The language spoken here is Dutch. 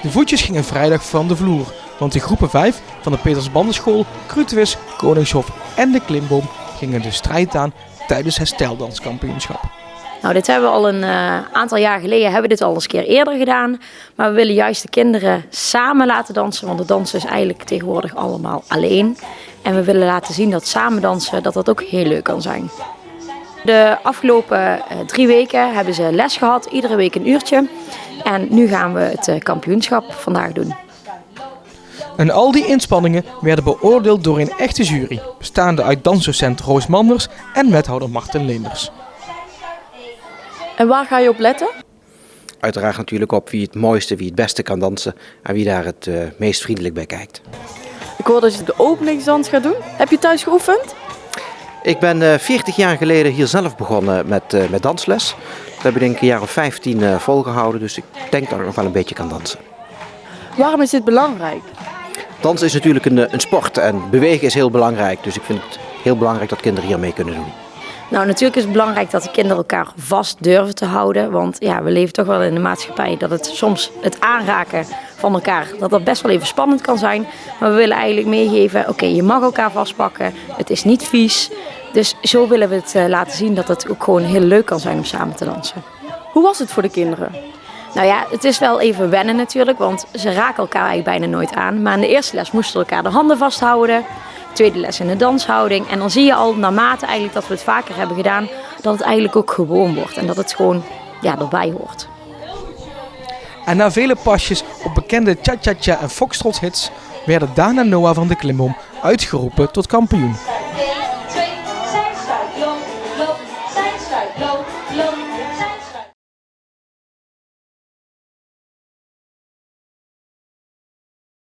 De voetjes gingen vrijdag van de vloer, want de groepen 5 van de Petersbandenschool, Kruutwis, Koningshof en de Klimboom gingen de strijd aan tijdens het stijldanskampioenschap. Nou, dit hebben we al een aantal jaar geleden hebben we dit al eens een keer eerder gedaan. Maar we willen juist de kinderen samen laten dansen, want de dansen is eigenlijk tegenwoordig allemaal alleen. En we willen laten zien dat samen dansen, dat ook heel leuk kan zijn. De afgelopen 3 weken hebben ze les gehad, iedere week een uurtje. En nu gaan we het kampioenschap vandaag doen. En al die inspanningen werden beoordeeld door een echte jury, bestaande uit dansdocent Roos Manders en wethouder Marten Leenders. En waar ga je op letten? Uiteraard natuurlijk op wie het mooiste, wie het beste kan dansen en wie daar het meest vriendelijk bij kijkt. Ik hoor dat je de openingsdans gaat doen. Heb je thuis geoefend? Ik ben 40 jaar geleden hier zelf begonnen met dansles. Dat heb ik denk ik een jaar of 15 volgehouden, dus ik denk dat ik nog wel een beetje kan dansen. Waarom is dit belangrijk? Dansen is natuurlijk een sport en bewegen is heel belangrijk, dus ik vind het heel belangrijk dat kinderen hier mee kunnen doen. Nou, natuurlijk is het belangrijk dat de kinderen elkaar vast durven te houden. Want ja, we leven toch wel in een maatschappij dat het soms het aanraken van elkaar, dat best wel even spannend kan zijn. Maar we willen eigenlijk meegeven, oké, je mag elkaar vastpakken, het is niet vies. Dus zo willen we het laten zien dat het ook gewoon heel leuk kan zijn om samen te dansen. Hoe was het voor de kinderen? Nou ja, het is wel even wennen natuurlijk, want ze raken elkaar eigenlijk bijna nooit aan. Maar in de eerste les moesten we elkaar de handen vasthouden. Tweede les in de danshouding. En dan zie je al naarmate eigenlijk dat we het vaker hebben gedaan, dat het eigenlijk ook gewoon wordt. En dat het gewoon erbij hoort. En na vele pasjes op bekende cha-cha-cha en foxtrot hits werden Daan en Noah van de Klimboom uitgeroepen tot kampioen.